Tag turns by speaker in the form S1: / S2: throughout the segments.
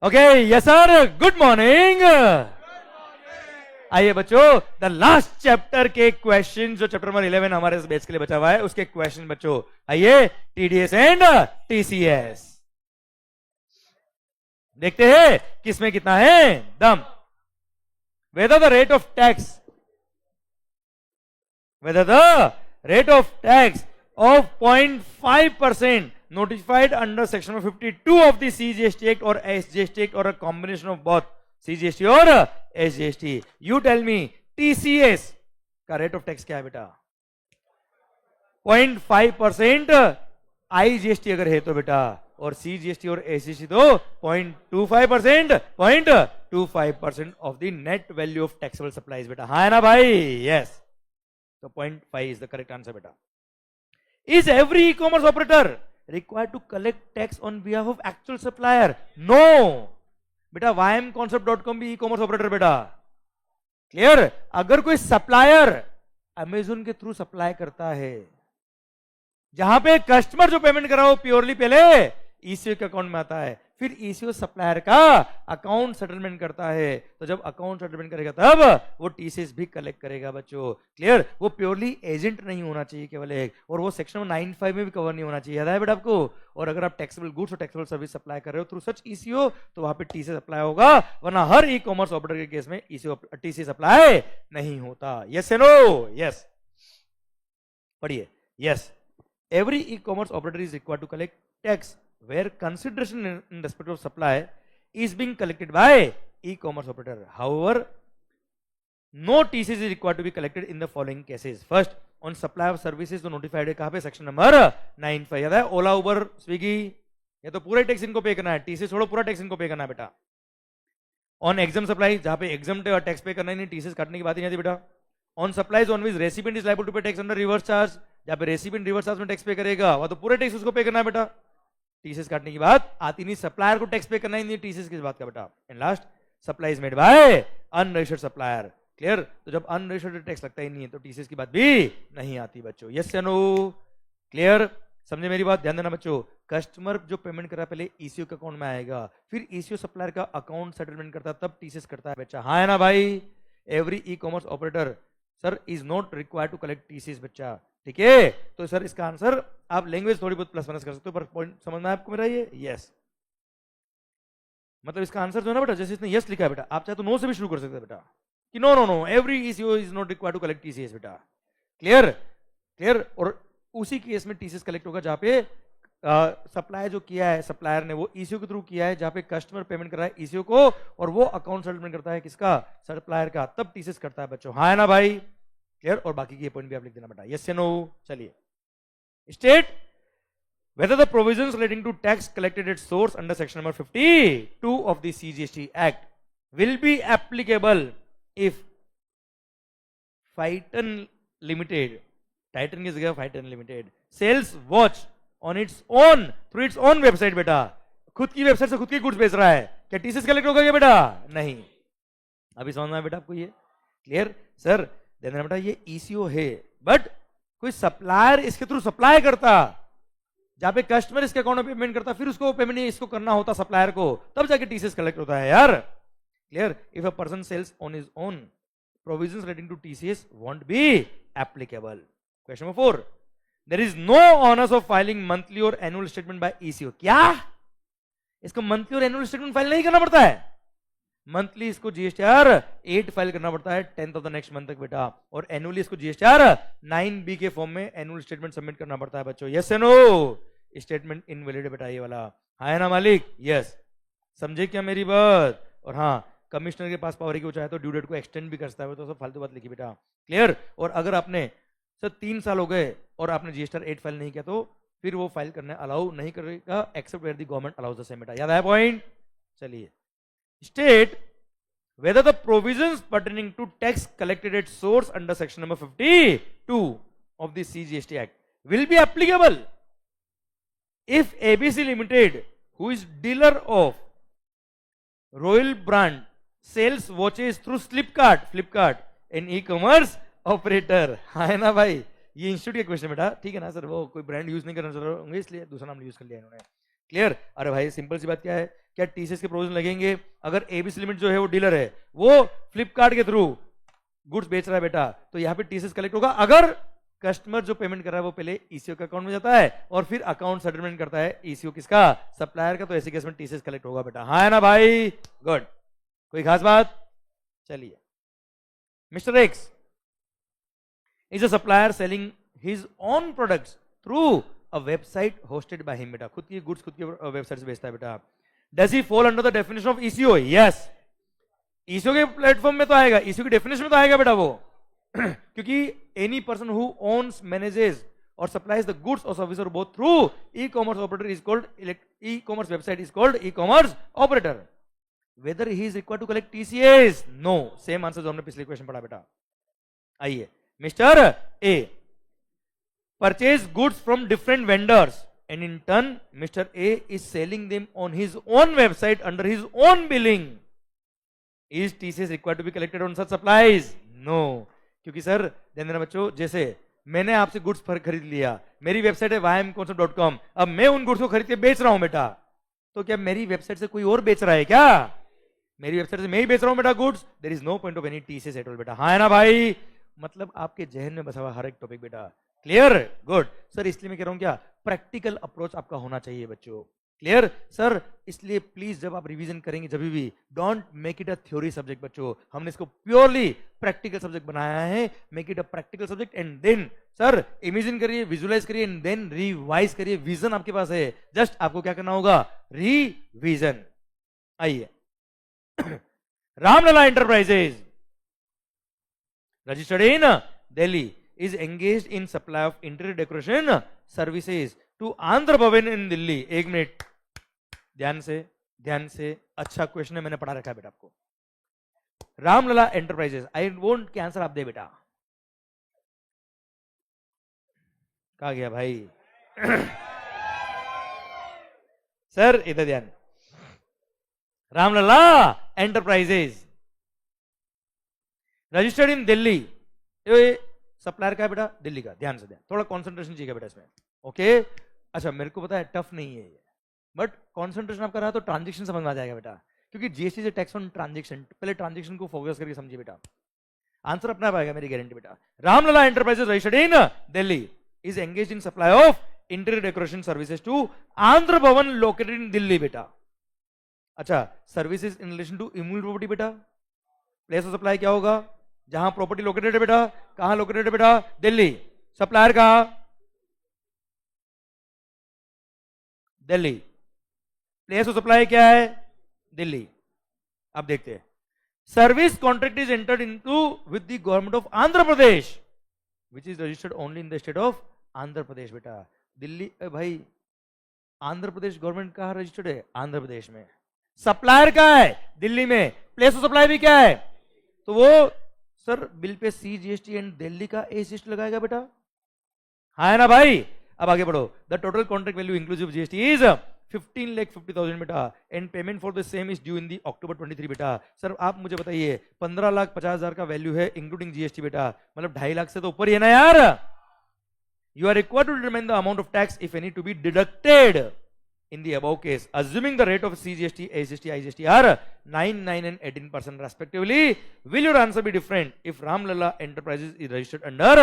S1: Okay yes sir, good morning. आइए बच्चों, the last chapter के क्वेश्चन, जो चैप्टर नंबर 11 हमारे इस बैच के लिए बचा हुआ है, उसके क्वेश्चन बच्चों आइए, टीडीएस एंड टीसीएस देखते हैं किसमें कितना है दम। whether the rate of tax of 0.5% notified under section 52 of the CGST Act or SGST Act or a combination of both CGST और SGST, you tell me TCS का रेट ऑफ टैक्स क्या है बेटा? 0.5% IGST अगर है तो बेटा, और CGST और SGST तो 0.25% of the net value of taxable supplies बेटा। हाँ है ना भाई? यस, तो 0.5 इज द करेक्ट आंसर बेटा। Is every e-commerce operator required to collect tax on behalf of actual supplier? No बेटा, ymconcept.com भी ई-कॉमर्स ऑपरेटर बेटा। क्लियर? अगर कोई सप्लायर अमेजोन के थ्रू सप्लाई करता है, जहां पे कस्टमर जो पेमेंट कर रहा हो प्योरली पहले ईसीओ के अकाउंट में आता है, फिर ईसीओ सप्लायर का अकाउंट सेटलमेंट करता है, तो जब अकाउंट सेटलमेंट करेगा तब वो टीसीएस भी कलेक्ट करेगा बच्चों। क्लियर? वो प्योरली एजेंट नहीं होना चाहिए केवल एक, और वो सेक्शन 95 में भी कवर नहीं होना चाहिए, याद है बेटा आपको? और अगर आप टैक्सेबल गुड्स और टैक्सेबल सर्विस सप्लाई कर रहे हो थ्रू सच ईसीओ, तो वहां पे टीसीएस अप्लाई होगा, वरना हर ई कॉमर्स ऑपरेटर के केस में ईसीओ टीसीएस अप्लाई नहीं होता। यस या नो? यस, पढ़िए। Yes, every e-commerce operator is required to collect tax where consideration in respect of supply is being collected by e-commerce operator. However, no TCS is required to be collected in the following cases. First, on supply of services तो notified है कहाँ पे? Section number 95। याद है? ओला, उबर, Swiggy, ये तो पूरा tax इनको पे करना है, टीसीएस छोड़ो, पूरा टैक्स इनको पे करना है बेटा। ऑन एग्जाम सप्लाई, जहां पे एग्जाम और टैक्स पे करना ही नहीं, टीसीएस काटने की बात ही नहीं आती बेटा। On supplies on which recipient is liable to pay tax under reverse charge, जहां पे रेसिपिएंट रिवर्स चार्ज में टैक्स पे करेगा, वह तो पूरे टैक्स उसको पे करना है बेटा। टीसीएस काटने की बात आती नहीं, सप्लायर को टैक्स पे करना ही नहीं, टीसीएस किस बात का बेटा। And last, supplies made by unregistered supplier. Clear? तो जब अनरजिस्टर्ड टैक्स लगता ही नहीं है तो टीसीएस की बात भी नहीं आती बच्चों। यस या नो? क्लियर? समझे मेरी बात? ध्यान देना बच्चों, कस्टमर जो पेमेंट कर रहा है पहले ईसीओ के अकाउंट में आएगा, फिर ईसीओ सप्लायर का अकाउंट सेटलमेंट करता है, तब टीसीएस करता है बच्चा। हाँ है ना भाई? Every e commerce operator sir is not required to collect TCS बच्चा। ठीक है? तो सर इसका आंसर आप लैंग्वेज थोड़ी बहुत प्लस माइनस कर सकते हो, पर पॉइंट समझ में आपको मेरा ये? यस, मतलब इसका आंसर जो है ना बेटा, जैसे इसने यस लिखा है बेटा, आप चाहे तो नो से भी शुरू कर सकते हैं बेटा, कि no no no every ECO is not required to collect TCS बेटा। क्लियर? क्लियर? और उसी केस में टीसीएस कलेक्ट होगा जहां पे सप्लाई जो किया है सप्लायर ने वो ईसीओ के थ्रू किया है, जहां पे कस्टमर पेमेंट कर रहा है ईसीओ को, और वो अकाउंट सेटलमेंट करता है किसका? सप्लायर का, तब टीसीएस करता है बच्चों। हाँ है ना भाई? क्लियर? और बाकी के पॉइंट भी आप लिख देना बेटा। यस या नो? चलिए, state whether the provisions relating to tax collected at source under section number 52 of the CGST Act will be applicable if Phyton Limited, Titan की जगह Phyton Limited, sells watch on its own through its own website बेटा, खुद की website से खुद की goods बेच रहा है, क्या टीसीएस कलेक्ट होगा क्या बेटा? नहीं। अभी समझना है बेटा आपको ये? क्लियर? सर देना बेटा, ये ईसीओ है, बट कोई सप्लायर इसके थ्रू सप्लाई करता, जहां पे कस्टमर इसके अकाउंट में पेमेंट करता, फिर उसको पेमेंट इसको करना होता सप्लायर को, तब जाके टीसीएस कलेक्ट होता है यार। Clear? If a person sells on his own, provisions relating to TCS won't be applicable. Question number 4, there is no onus of filing monthly और एनुअल स्टेटमेंट बाय ईसीओ। क्या इसको monthly और annual statement file नहीं करना पड़ता है? Monthly इसको GSTR 8 file करना पड़ता है 10th of the next month तक बेटा, और एनुअली इसको जीएसटीआर 9B के फॉर्म में एनुअल स्टेटमेंट सबमिट करना पड़ता है बच्चों। यस या नो? स्टेटमेंट इनवैलिड बेटा ये वाला। हाँ है ना मालिक? यस, समझे क्या मेरी बात? और हाँ, कमिश्नर के पास पावर है कि वो चाहे तो ड्यू डेट को एक्सटेंड भी कर सकता है, तो सब फालतू बात लिखी बेटा। क्लियर? और अगर आपने सर 3 साल हो गए और आपने जीएसटीआर 8 फाइल नहीं किया, तो फिर वो फाइल करने अलाउ नहीं करेगा, except where the government allows the same बेटा। याद है पॉइंट? चलिए, state whether the provisions pertaining to tax collected at source under section number 52 of the CGST Act will be applicable if ABC Limited, who is dealer of Royal brand, sells watches through Flipkart, an e-commerce operator। है ना भाई? ये institute का question बेटा, ठीक है ना sir? वो कोई ब्रांड यूज नहीं करना चाह रहे होंगे इसलिए दूसरा नाम यूज कर लिया इन्होंने। क्लियर? अरे भाई सिंपल सी बात क्या है, क्या टीसीएस के प्रोविजन लगेंगे अगर एबीसी लिमिट जो है वो डीलर है, वो फ्लिपकार्ट के थ्रू गुड्स बेच रहा है बेटा, तो यहाँ पे टीसीएस कलेक्ट होगा अगर कस्टमर जो पेमेंट कर रहा है वो पहले ईसीओ के अकाउंट में जाता है और फिर अकाउंट सेटलमेंट करता है ईसीओ किसका, सप्लायर का, तो ऐसे केस में टीसीएस कलेक्ट होगा बेटा। हाँ है ना भाई? गुड, कोई खास बात? चलिए, mister x is a supplier selling his own products through a website hosted by him बेटा, खुद की गुड्स खुद की वेबसाइट से बेचता है बेटा। Does he fall under the definition of eco? Yes, eco के प्लेटफॉर्म में तो आएगा, ईसीओ की डेफिनेशन में तो आएगा बेटा वो क्योंकि any person who owns, manages और सप्लाइज द गुड्स और service both through e commerce operator is called, e commerce website is called e commerce operator. Whether he is required to collect TCS? No, same answer जो हमने पिछले question पढ़ा बेटा। आइए, mister A purchase goods from different vendors and in turn Mr. A is selling them on his own website under his own billing. Is TCS required to be collected on such supplies? No, क्योंकि sir ध्यान देना बच्चों, जैसे मैंने आपसे goods खरीद लिया, मेरी वेबसाइट है yamconcept.com, अब मैं उन गुड्स को खरीद के बेच रहा हूं बेटा, तो क्या मेरी वेबसाइट से कोई और बेच रहा है क्या? मेरी वेबसाइट से मैं ही बेच रहा हूं बेटा goods, there is no point of any TCS at all बेटा। हाँ है ना भाई? मतलब आपके जहन में बसा हुआ हर एक टॉपिक बेटा क्लियर? गुड सर, इसलिए मैं कह रहा हूं क्या, प्रैक्टिकल अप्रोच आपका होना चाहिए बच्चों। Clear sir? इसलिए प्लीज जब आप रिवीजन करेंगे जब भी, don't make it a theory subject बच्चों, हमने इसको प्योरली प्रैक्टिकल सब्जेक्ट बनाया है। Make it a practical subject and then sir imagine करिए, विजुअलाइज करिए एंड देन रिवाइज करिए। विजन आपके पास है, जस्ट आपको क्या करना होगा, रिवीजन। आइए, Ramlala enterprises registered in Delhi is engaged in supply of interior decoration services to Andhra Bhavan in Delhi। एक मिनट, ध्यान से, अच्छा क्वेश्चन है, मैंने पढ़ा रखा है बेटा आपको। रामलला एंटरप्राइजेस, आई वोंट के आंसर आप दे बेटा। कहा गया भाई सर इधर ध्यान, Ramlala enterprises registered in Delhi, supplier का है बेटा दिल्ली का, ध्यान से, थोड़ा कंसंट्रेशन चाहिए बेटा इसमें। ओके अच्छा, मेरे को पता है टफ नहीं है ये, बट कंसंट्रेशन आपका रहा तो ट्रांजैक्शन समझ में आ जाएगा बेटा, क्योंकि जीएसटी से टैक्स ऑन ट्रांजैक्शन, पहले ट्रांजैक्शन को फोकस करके समझिए बेटा, आंसर अपना पाएगा मेरी गारंटी बेटा। Ramlala enterprises registered in Delhi is engaged in supply of interior decoration services to Andhra Bhavan located in Delhi बेटा। अच्छा, services in relation to immovable property बेटा, प्लेस ऑफ सप्लाई क्या होगा, जहां प्रॉपर्टी लोकेटेड है बेटा, कहां लोकेटेड है बेटा, दिल्ली, सप्लायर कहां, दिल्ली, प्लेस ऑफ सप्लाई क्या है, दिल्ली। अब देखते हैं, service contract is entered into with the government of Andhra Pradesh which is registered only in the state of Andhra Pradesh बेटा। दिल्ली भाई, आंध्र प्रदेश गवर्नमेंट कहां रजिस्टर्ड है, आंध्र प्रदेश में, सप्लायर कहां है, दिल्ली में, प्लेस ऑफ सप्लाई भी क्या है, तो वो sir bill pay CGST and Delhi का एजीएसटी लगाएगा बेटा। हाँ है ना भाई? अब आगे बढ़ो, the total contract value inclusive GST is 15,50,000 बेटा and payment for the same is due in the October 23 बेटा। सर आप मुझे बताइए, 15,50,000 का वैल्यू है इंक्लूडिंग जीएसटी बेटा, मतलब 2.5 लाख से तो ऊपर ही है ना यार। You are required to determine the amount of tax if any to be deducted in the above case, assuming the rate of CGST, SGST, IGST are 9, 9 and 18% respectively. Will your answer be different if Ramlala Enterprises is registered under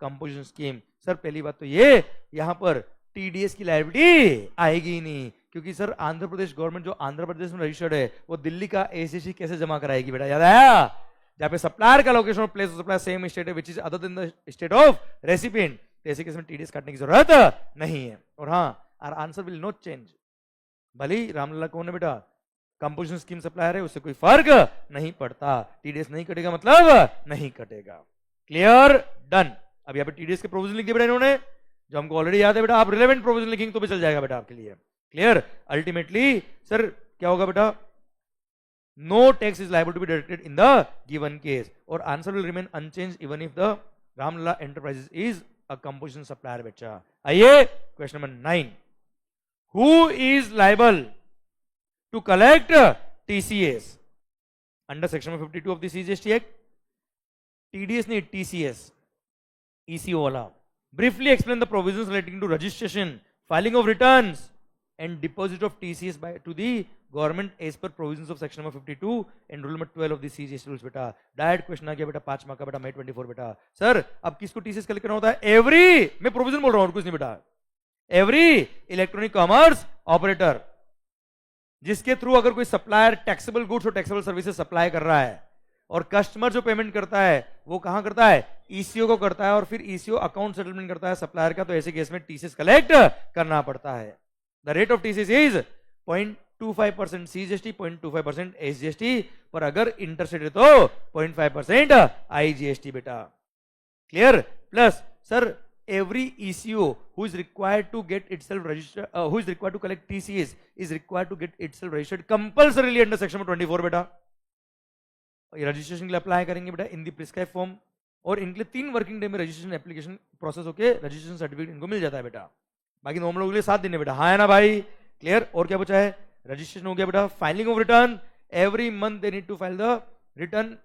S1: composition scheme? Sir पहली बात तो ये, यहां पर TDS की liability आएगी ही नहीं, क्योंकि सर आंध्र प्रदेश गवर्नमेंट जो आंध्र प्रदेश में रजिस्टर्ड है वो दिल्ली का एसीसी कैसे जमा कराएगी बेटा, याद आया? जहां पे सप्लायर का location of place of supply same state है which is other than the state of recipient, ऐसे केस में TDS काटने की जरूरत नहीं है। और हाँ, our answer will not change, भले रामलला कौन है बेटा, कंपोजिशन स्कीम सप्लायर है, उससे कोई फर्क नहीं पड़ता, टीडीएस नहीं कटेगा मतलब नहीं कटेगा। क्लियर? डन। अब यहाँ पे टीडीएस के प्रोविजन लिख दिए बेटा इन्होंने, जो हमको ऑलरेडी याद है बेटा, आप रिलेवेंट प्रोविजन लिखेंगे तो भी चल जाएगा बेटा आपके लिए। क्लियर? अल्टीमेटली सर क्या होगा बेटा, no tax is liable to be deducted in the given case, और answer will remain unchange even if the Ramlala enterprises is a composition supplier बच्चा। आइए question number 9, who is liable to collect TCS under section 52 of the CGST Act? TDS नहीं, TCS, ECO वाला। Briefly explain the provisions relating to registration, filing of returns and deposit of TCS by to the government as per provisions of section number 52 and rule number 12 of the CGST rules. बेटा direct question आ गया बेटा 5 mark का बेटा, May 24 बेटा. Sir अब किसको TCS collect करना होता है? एवरी, मैं प्रोविजन बोल रहा हूं और कुछ नहीं बेटा, एवरी इलेक्ट्रॉनिक कॉमर्स ऑपरेटर जिसके थ्रू अगर कोई सप्लायर टैक्सेबल गुड्स और टैक्सेबल सर्विसेज सप्लाई कर रहा है और कस्टमर जो पेमेंट करता है वो कहां करता है? ईसीओ को करता है और फिर ईसीओ अकाउंट सेटलमेंट करता है सप्लायर का, तो ऐसे केस में टीसीएस कलेक्ट करना पड़ता है. The rate of TCS is 0.25% CGST, 0.25% SGST, पर अगर इंटरस्टेट है तो 0.5% आईजीएसटी बेटा. Clear? Plus sir every ECO who is required to get itself registered, who is required to collect TCS is required to get itself registered compulsorily under section 24 बेटा. Registration के लिए apply करेंगे बेटा इन दी prescribe form, और इनके लिए 3 working day में registration application process होके रजिस्ट्रेशन सर्टिफिकेट इनको मिल जाता है बेटा. बाकी नॉर्मल लोगों के लिए 7 दिन है बेटा. हाँ है ना भाई? क्लियर? और क्या बचा है? रजिस्ट्रेशन हो गया बेटा. Filing of return, every month they need to file the return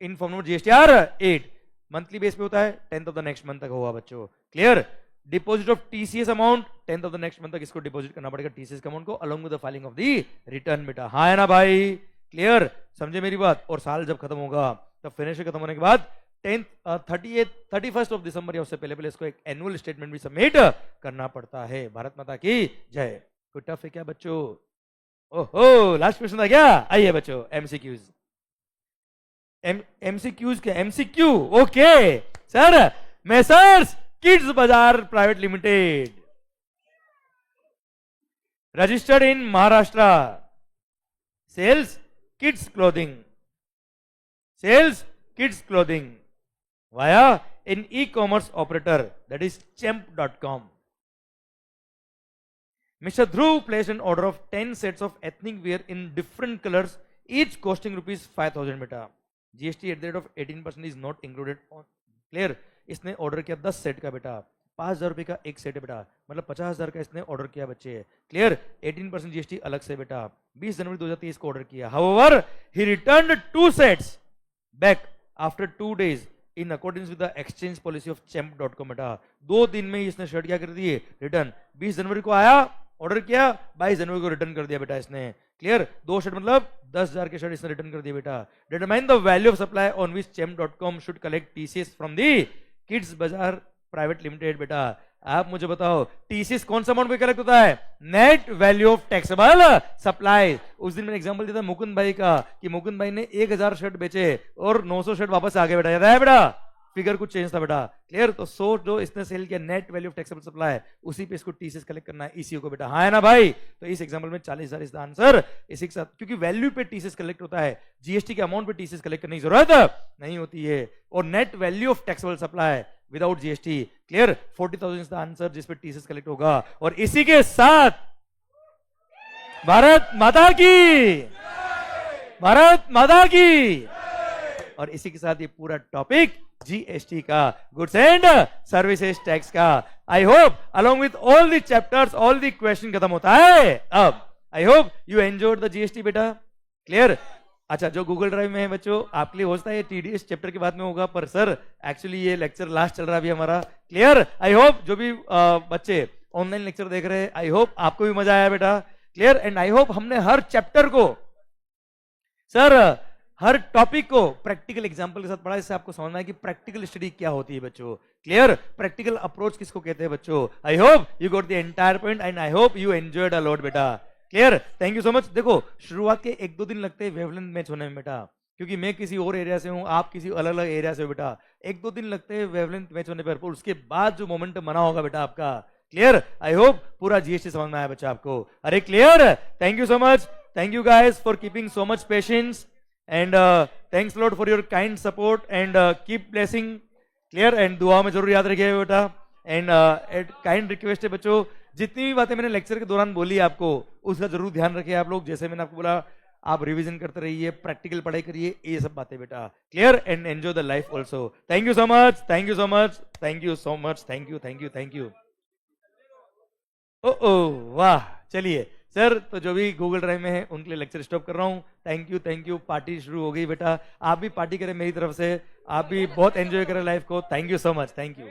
S1: in form number GSTR 8. Monthly base पे होता है, 10th of the next month तक होगा बच्चों. Clear? Deposit of TCS amount 10th of the next month तक इसको deposit करना पड़ेगा टीसीएस अमाउंट को along with the filing of the return बेटा. हाँ है ना भाई? क्लियर? समझे मेरी बात? और साल जब खत्म होगा तब फाइनेंशियल खत्म होने के बाद 31st ऑफ दिसंबर या उससे पहले पहले इसको एक एनुअल स्टेटमेंट भी सबमिट करना पड़ता है. भारत माता की जय. कोई टफ है क्या बच्चों? ओहो लास्ट क्वेश्चन था क्या? आइए बच्चों एमसीक्यूज. एमसीक्यूज क्या? MCQ okay sir. Messrs kids Bazaar private limited registered in Maharashtra, sells kids clothing, sells kids clothing via an e-commerce operator that is chemp.com. Mr. Dhruv placed an order of 10 sets of ethnic wear in different colors, each costing rupees 5,000 बेटा. GST at the rate of 18% is not included on. Clear? इसने order किया 10 set का बेटा, 5,000 रुपए का एक set है बेटा, मतलब 50,000 का इसने ऑर्डर किया बच्चे. क्लियर? 18% जीएसटी अलग से बेटा. 20 जनवरी 2023 को ऑर्डर किया. However, he returned 2 sets back after 2 days in according with the exchange policy of Champ dot com बेटा. 2 दिन में इसने शर्ट क्या कर दिए? रिटर्न. 20 जनवरी को आया, ऑर्डर किया, 22 जनवरी को रिटर्न कर दिया बेटा इसने. क्लियर? 2 शर्ट मतलब 10,000 के शर्ट इसने रिटर्न कर दिए बेटा. Determine the value of supply on which Champ dot com should collect TCS from the kids Bazaar private limited बेटा. आप मुझे बताओ टीसीएस कौन सा अमाउंट पे कलेक्ट होता है? Net value of taxable supply. उस दिन मैंने एग्जांपल दिया था मुकुंद भाई का कि मुकुंद भाई ने 1000 शर्ट बेचे और 900 शर्ट वापस आ गए बेटा. याद है बेटा? फिगर कुछ चेंज था बेटा. क्लियर? तो 100 जो इसने सेल किया net value of taxable supply, उसी पे इसको टीसीएस कलेक्ट करना है ईसीओ को बेटा. हाँ है ना भाई? तो इस एग्जांपल में 40,000 इस आंसर. इसी के साथ क्योंकि वैल्यू पे टीसीएस कलेक्ट होता है, जीएसटी के अमाउंट पे टीसीएस कलेक्ट करने की जरूरत नहीं होती है. और net value of taxable supply without GST. Clear? 40,000 is the answer जिस पे टीसीएस कलेक्ट होगा. और इसी के साथ भारत माता की, भारत माता की. और इसी के साथ ये पूरा टॉपिक जीएसटी का, गुड्स एंड सर्विसेज टैक्स का, I hope along with all the chapters all the question खत्म होता है अब. आई hope you enjoyed the GST बेटा. क्लियर? अच्छा, जो गूगल ड्राइव में है बच्चों आपके लिए होता है ये टीडीएस चैप्टर के बाद में होगा, पर सर एक्चुअली ये लेक्चर लास्ट चल रहा है अभी हमारा. क्लियर? आई होप जो भी बच्चे ऑनलाइन लेक्चर देख रहे हैं आई होप आपको भी मजा आया बेटा. क्लियर? एंड आई होप हमने हर चैप्टर को सर हर टॉपिक को प्रैक्टिकल एग्जांपल के साथ पढ़ा, इससे आपको समझना है कि प्रैक्टिकल स्टडी क्या होती है बच्चों. क्लियर? प्रैक्टिकल अप्रोच किसको कहते हैं बच्चों. I hope you got the entire point and I hope you enjoyed a lot बेटा. Clear? Thank you so much. देखो शुरुआत के 1-2 दिन लगते हैं वेवलेंथ मैच होने में बेटा, क्योंकि मैं किसी और एरिया से हूं, आप किसी अलग अलग एरिया से हो बेटा. 1-2 दिन लगते हैं वेवलेंथ मैच होने पर उसके बाद जो मोमेंटम बना होगा बेटा आपका. क्लियर? आई होप पूरा जीएसटी समझ में आया बच्चा आपको. अरे clear? Thank you so much. Thank you guys for keeping so much patience and thanks lot for your kind support and keep blessing. Clear? And दुआ में जरूर याद रखिएगा बेटा. एंड काइंड रिक्वेस्ट है बच्चों, जितनी भी बातें मैंने लेक्चर के दौरान बोली आपको उसका जरूर ध्यान रखिए आप लोग. जैसे मैंने आपको बोला आप रिवीजन करते रहिए, प्रैक्टिकल पढ़ाई करिए, ये सब बातें बेटा. Clear? And enjoy the life also. Thank you so much. Thank you so much. Thank you so much. Thank you thank you thank you. ओ वाह. चलिए सर, तो जो भी गूगल ड्राइव में है उनके लिए लेक्चर स्टॉप कर रहा हूँ. Thank you. पार्टी शुरू हो गई बेटा. आप भी पार्टी करें मेरी तरफ से, आप भी बहुत एंजॉय करें लाइफ को. Thank you so much. Thank you.